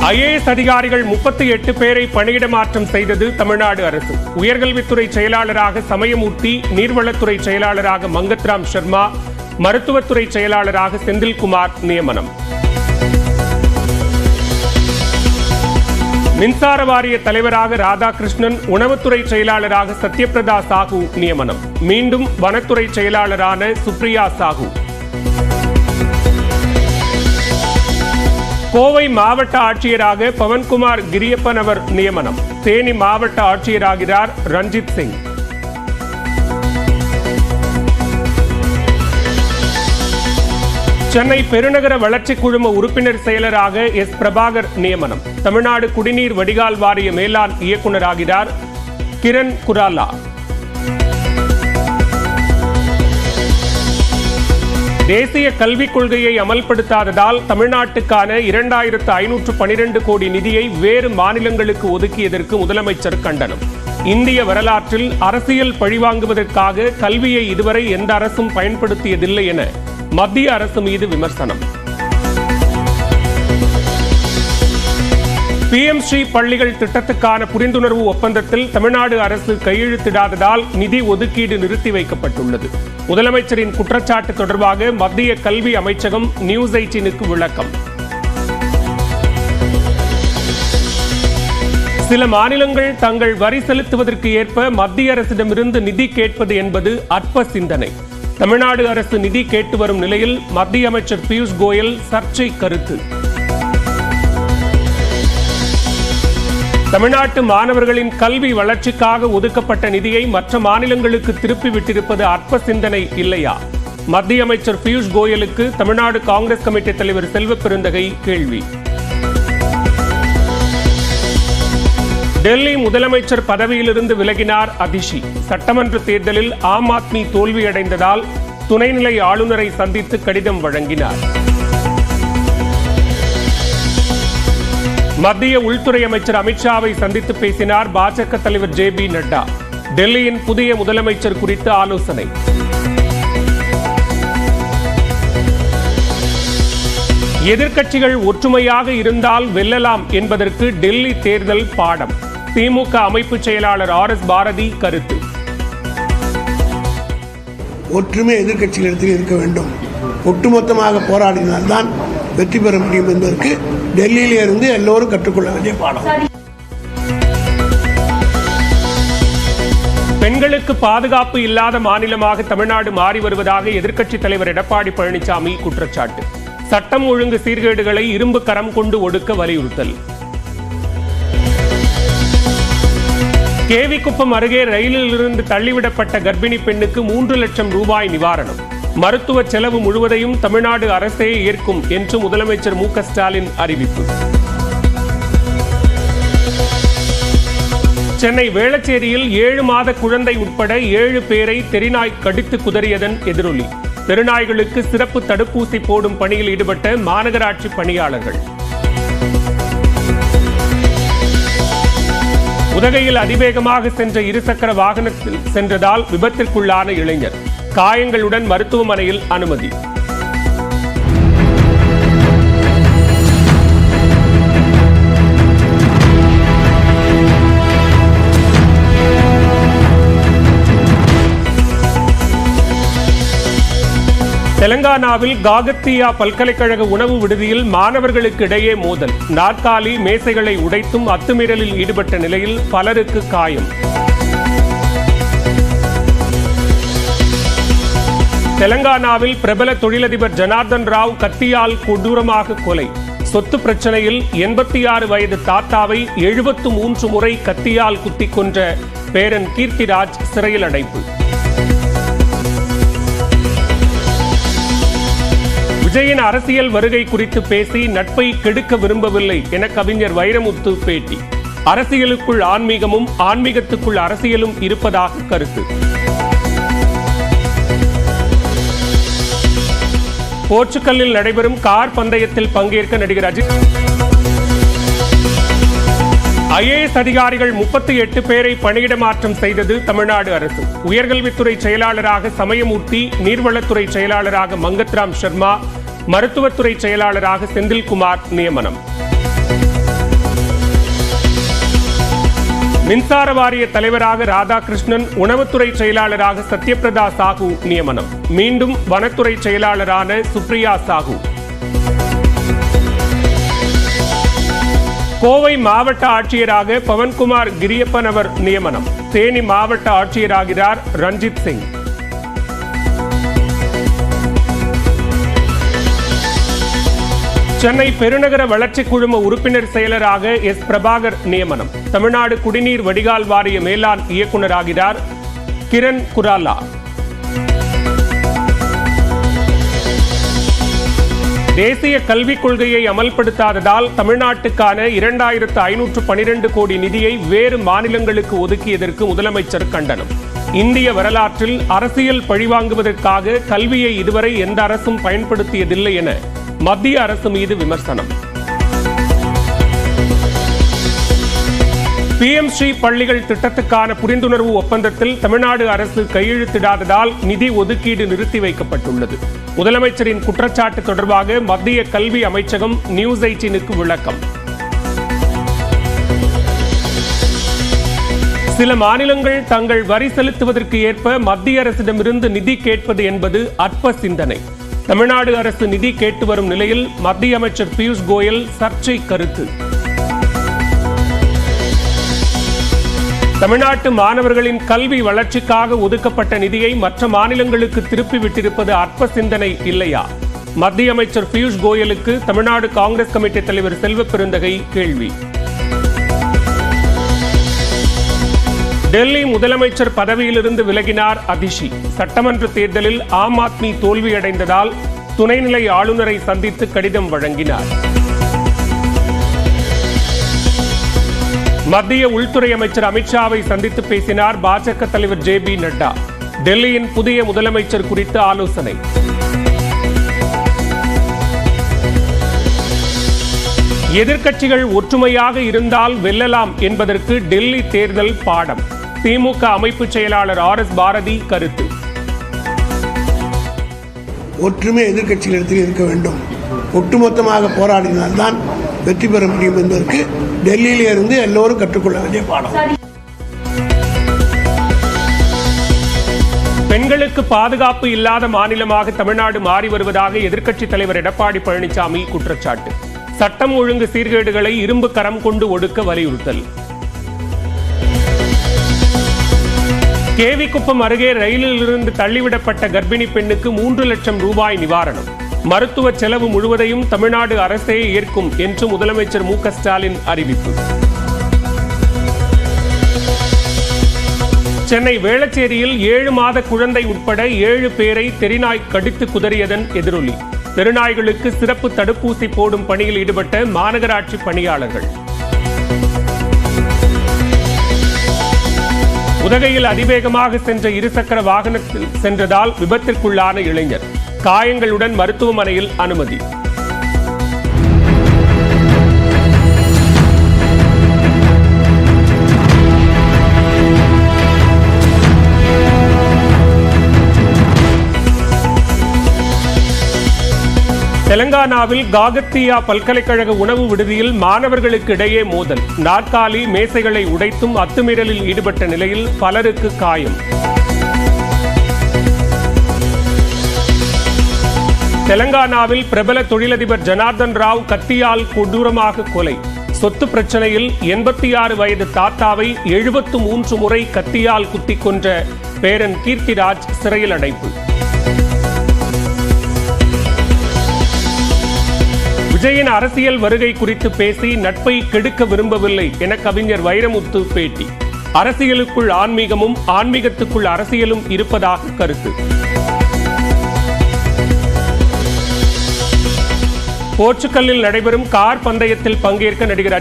IAS அதிகாரிகள் 38 பேரை பணியிட மாற்றம் செய்தது தமிழ்நாடு அரசு. உயர்கல்வித்துறை செயலாளராக சமயமூர்த்தி, நீர்வளத்துறை செயலாளராக மங்கத்ராம் சர்மா, மருத்துவத்துறை செயலாளராக செந்தில்குமார் நியமனம். மின்சார வாரிய தலைவராக ராதாகிருஷ்ணன், உணவுத்துறை செயலாளராக சத்யபிரதா சாஹூ நியமனம். மீண்டும் வனத்துறை செயலாளரான சுப்ரியா சாஹூ. கோவை மாவட்ட ஆட்சியராக பவன்குமார் கிரியப்பன் அவர் நியமனம். தேனி மாவட்ட ஆட்சியராகிறார் ரஞ்சித் சிங். சென்னை பெருநகர வளர்ச்சி குழும உறுப்பினர் செயலராக எஸ் பிரபாகர் நியமனம். தமிழ்நாடு குடிநீர் வடிகால் வாரிய மேலாண் இயக்குநராகிறார் கிரண் குராலா. தேசிய கல்விக் கொள்கையை அமல்படுத்தாததால் தமிழ்நாட்டுக்கான 2512 கோடி நிதியை வேறு மாநிலங்களுக்கு ஒதுக்கியதற்கு முதலமைச்சர் கண்டனம். இந்திய வரலாற்றில் அரசியல் பழிவாங்குவதற்காக கல்வியை இதுவரை எந்த அரசும் பயன்படுத்தியதில்லை என மத்திய அரசு மீது விமர்சனம். PM ஸ்ரீ பள்ளிகள் திட்டத்துக்கான புரிந்துணர்வு ஒப்பந்தத்தில் தமிழ்நாடு அரசு கையெழுத்திடாததால் நிதி ஒதுக்கீடு நிறுத்தி வைக்கப்பட்டுள்ளது. முதலமைச்சரின் குற்றச்சாட்டு தொடர்பாக மத்திய கல்வி அமைச்சகம் நியூஸ் 18க்கு விளக்கம். சில மாநிலங்கள் தங்கள் வரி செலுத்துவதற்கு ஏற்ப மத்திய அரசிடமிருந்து நிதி கேட்பது என்பது அற்ப சிந்தனை. தமிழ்நாடு அரசு நிதி கேட்டு வரும் நிலையில் மத்திய அமைச்சர் பியூஷ் கோயல் சர்ச்சை கருத்து. தமிழ்நாட்டு மாணவர்களின் கல்வி வளர்ச்சிக்காக ஒதுக்கப்பட்ட நிதியை மற்ற மாநிலங்களுக்கு திருப்பி விட்டிருப்பது அற்ப சிந்தனை இல்லையா? மத்திய அமைச்சர் பியூஷ் கோயலுக்கு தமிழ்நாடு காங்கிரஸ் கமிட்டி தலைவர் செல்வ பெருந்தகை கேள்வி. டெல்லி முதலமைச்சர் பதவியிலிருந்து விலகினார் அதிஷி. சட்டமன்ற தேர்தலில் ஆம் ஆத்மி தோல்வியடைந்ததால் துணைநிலை ஆளுநரை சந்தித்து கடிதம் வழங்கினார். மத்திய உள்துறை அமைச்சர் அமித்ஷாவை சந்தித்து பேசினார் பாஜக தலைவர் JB நட்டா. டெல்லியின் புதிய முதலமைச்சர் குறித்து ஆலோசனை. எதிர்க்கட்சிகள் ஒற்றுமையாக இருந்தால் வெல்லலாம் என்பதற்கு டெல்லி தேர்தல் பாடம். திமுக அமைப்பு செயலாளர் RS பாரதி கருத்து. ஒற்றுமை எதிர்க்கட்சிகளிடத்தில் இருக்க வேண்டும். ஒட்டுமொத்தமாக போராடினால்தான் வெற்றி பெற முடியும் என்பதற்கு டெல்லியிலே இருந்து எல்லோரும் கற்றுக்கொள்ள வேண்டிய பாடம். பெண்களுக்கு பாதுகாப்பு இல்லாத மாநிலமாக தமிழ்நாடு மாறி வருவதாக எதிர்க்கட்சித் தலைவர் எடப்பாடி பழனிசாமி குற்றச்சாட்டு. சட்டம் ஒழுங்கு சீர்கேடுகளை இரும்பு கரம் கொண்டு ஒடுக்க வலியுறுத்தல். கேவிக்குப்பம் அருகே ரயிலில் இருந்து தள்ளிவிடப்பட்ட கர்ப்பிணி பெண்ணுக்கு 3 லட்சம் ரூபாய் நிவாரணம். மருத்துவ செலவு முழுவதையும் தமிழ்நாடு அரசே ஏற்கும் என்று முதலமைச்சர் மு க ஸ்டாலின் அறிவிப்பு. சென்னை வேளச்சேரியில் 7 மாத குழந்தை உட்பட 7 பேரை தெருநாய் கடித்து குதறியதன் எதிரொலி. தெருநாய்களுக்கு சிறப்பு தடுப்பூசி போடும் பணியில் ஈடுபட்ட மாநகராட்சி பணியாளர்கள். உதகையில் அதிவேகமாக சென்ற இருசக்கர வாகனத்தில் சென்றதால் விபத்திற்குள்ளான இளைஞர். காயங்களுடன் மருத்துவமனையில் அனுமதி. தெலங்கானாவில் காகத்தியா பல்கலைக்கழக உணவு விடுதியில் மாணவர்களுக்கு இடையே மோதல். நாற்காலி மேசைகளை உடைத்தும் அத்துமீறலில் ஈடுபட்ட நிலையில் பலருக்கு காயம். தெலங்கானாவில் பிரபல தொழிலதிபர் ஜனார்தன் ராவ் கத்தியால் கொடூரமாக கொலை. சொத்து பிரச்சனையில் 86 வயது தாத்தாவை 73 முறை கத்தியால் குத்திக் கொன்ற பேரன் கீர்த்திராஜ் சிறையில் அடைப்பு. விஜயின் அரசியல் வருகை குறித்து பேசி நட்பை கெடுக்க விரும்பவில்லை என கவிஞர் வைரமுத்து பேட்டி. அரசியலுக்குள் ஆன்மீகமும் ஆன்மீகத்துக்குள் அரசியலும் இருப்பதாக கருத்து. போர்ச்சுகலில் நடைபெறும் கார் பந்தயத்தில் பங்கேற்க நடிகர் அஜித். IAS அதிகாரிகள் 38 பேரை பணியிட மாற்றம் செய்தது தமிழ்நாடு அரசு. உயர்கல்வித்துறை செயலாளராக சமயமூர்த்தி, நீர்வளத்துறை செயலாளராக மங்கத்ராம் சர்மா, மருத்துவத்துறை செயலாளராக செந்தில்குமார் நியமனம். மின்சார வாரிய தலைவராக ராதாகிருஷ்ணன், உணவுத்துறை செயலாளராக சத்யபிரதா சாஹூ நியமனம். மீண்டும் வனத்துறை செயலாளரான சுப்ரியா சாஹூ. கோவை மாவட்ட ஆட்சியராக பவன்குமார் கிரியப்பன் அவர் நியமனம். தேனி மாவட்ட ஆட்சியராகிறார் ரஞ்சித் சிங். சென்னை பெருநகர வளர்ச்சி குழும உறுப்பினர் செயலராக எஸ் பிரபாகர் நியமனம். தமிழ்நாடு குடிநீர் வடிகால் வாரிய மேலாண் இயக்குநராகிறார் கிரண் குராலா. தேசிய கல்விக் கொள்கையை அமல்படுத்தாததால் தமிழ்நாட்டுக்கான 2512 கோடி நிதியை வேறு மாநிலங்களுக்கு ஒதுக்கியதற்கு முதலமைச்சர் கண்டனம். இந்திய வரலாற்றில் அரசியல் பழிவாங்குவதற்காக கல்வியை இதுவரை எந்த அரசும் பயன்படுத்தியதில்லை என மத்திய அரசு மீது விமர்சனம். PM ஸ்ரீ பள்ளிகள் திட்டத்துக்கான புரிந்துணர்வு ஒப்பந்தத்தில் தமிழ்நாடு அரசு கையெழுத்திடாததால் நிதி ஒதுக்கீடு நிறுத்தி வைக்கப்பட்டுள்ளது. முதலமைச்சரின் குற்றச்சாட்டு தொடர்பாக மத்திய கல்வி அமைச்சகம் நியூஸ் 18க்கு விளக்கம். சில மாநிலங்கள் தங்கள் வரி செலுத்துவதற்கு ஏற்ப மத்திய அரசிடமிருந்து நிதி கேட்பது என்பது அற்ப சிந்தனை. தமிழ்நாடு அரசு நிதி கேட்டு வரும் நிலையில் மத்திய அமைச்சர் பியூஷ் கோயல் சர்ச்சை கருத்து. தமிழ்நாட்டு மாணவர்களின் கல்வி வளர்ச்சிக்காக ஒதுக்கப்பட்ட நிதியை மற்ற மாநிலங்களுக்கு திருப்பி விட்டிருப்பது அற்ப சிந்தனை இல்லையா? மத்திய அமைச்சர் பியூஷ் கோயலுக்கு தமிழ்நாடு காங்கிரஸ் கமிட்டி தலைவர் செல்வ பெருந்தகை கேள்வி. டெல்லி முதலமைச்சர் பதவியிலிருந்து விலகினார் அதிஷி. சட்டமன்ற தேர்தலில் ஆம் ஆத்மி தோல்வியடைந்ததால் துணைநிலை ஆளுநரை சந்தித்து கடிதம் வழங்கினார். மத்திய உள்துறை அமைச்சர் அமித்ஷாவை சந்தித்து பேசினார் பாஜக தலைவர் JB நட்டா. டெல்லியின் புதிய முதலமைச்சர் குறித்து ஆலோசனை. எதிர்க்கட்சிகள் ஒற்றுமையாக இருந்தால் வெல்லலாம் என்பதற்கு டெல்லி தேர்தல் பாடம். திமுக அமைப்பு செயலாளர் RS பாரதி கருத்து. ஒற்றுமை எதிர்க்கட்சிகளிடத்தில் இருக்க வேண்டும். ஒட்டுமொத்தமாக போராடினால்தான் வெற்றி பெற முடியும் என்பதற்கு டெல்லியிலே இருந்து எல்லோரும் கற்றுக்கொள்ள வேண்டிய பாடம். பெண்களுக்கு பாதுகாப்பு இல்லாத மாநிலமாக தமிழ்நாடு மாறி வருவதாக எதிர்க்கட்சித் தலைவர் எடப்பாடி பழனிசாமி குற்றச்சாட்டு. சட்டம் ஒழுங்கு சீர்கேடுகளை இரும்பு கரம் கொண்டு ஒடுக்க வலியுறுத்தல். கேவிக்குப்பம் அருகே ரயிலில் இருந்து தள்ளிவிடப்பட்ட கர்ப்பிணி பெண்ணுக்கு 3 லட்சம் ரூபாய் நிவாரணம். மருத்துவ செலவு முழுவதையும் தமிழ்நாடு அரசே ஏற்கும் என்று முதலமைச்சர் மு க ஸ்டாலின் அறிவிப்பு. சென்னை வேளச்சேரியில் 7 மாத குழந்தை உட்பட 7 பேரை தெருநாய் கடித்து குதறியதன் எதிரொலி. தெருநாய்களுக்கு சிறப்பு தடுப்பூசி போடும் பணியில் ஈடுபட்ட மாநகராட்சி பணியாளர்கள். உதகையில் அதிவேகமாக சென்ற இருசக்கர வாகனத்தில் சென்றதால் விபத்திற்குள்ளான இளைஞர். காயங்களுடன் மருத்துவமனையில் அனுமதி. தெலங்கானாவில் காகத்தியா பல்கலைக்கழக உணவு விடுதியில் மாணவர்களுக்கு இடையே மோதல். நாற்காலி மேசைகளை உடைத்தும் அத்துமீறலில் ஈடுபட்ட நிலையில் பலருக்கு காயம். தெலங்கானாவில் பிரபல தொழிலதிபர் ஜனார்தன் ராவ் கத்தியால் கொடூரமாக கொலை. சொத்து பிரச்சனையில் 86 வயது தாத்தாவை 73 முறை கத்தியால் குத்திக் கொன்ற பேரன் கீர்த்திராஜ் சிறையில் அடைப்பு. விஜயின் அரசியல் வருகை குறித்து பேசி நட்பை கெடுக்க விரும்பவில்லை என கவிஞர் வைரமுத்து பேட்டி. அரசியலுக்குள் ஆன்மீகமும் ஆன்மீகத்துக்குள் அரசியலும் இருப்பதாக கருத்து. போர்ச்சுகலில் நடைபெறும் கார் பந்தயத்தில் பங்கேற்க நடிகர்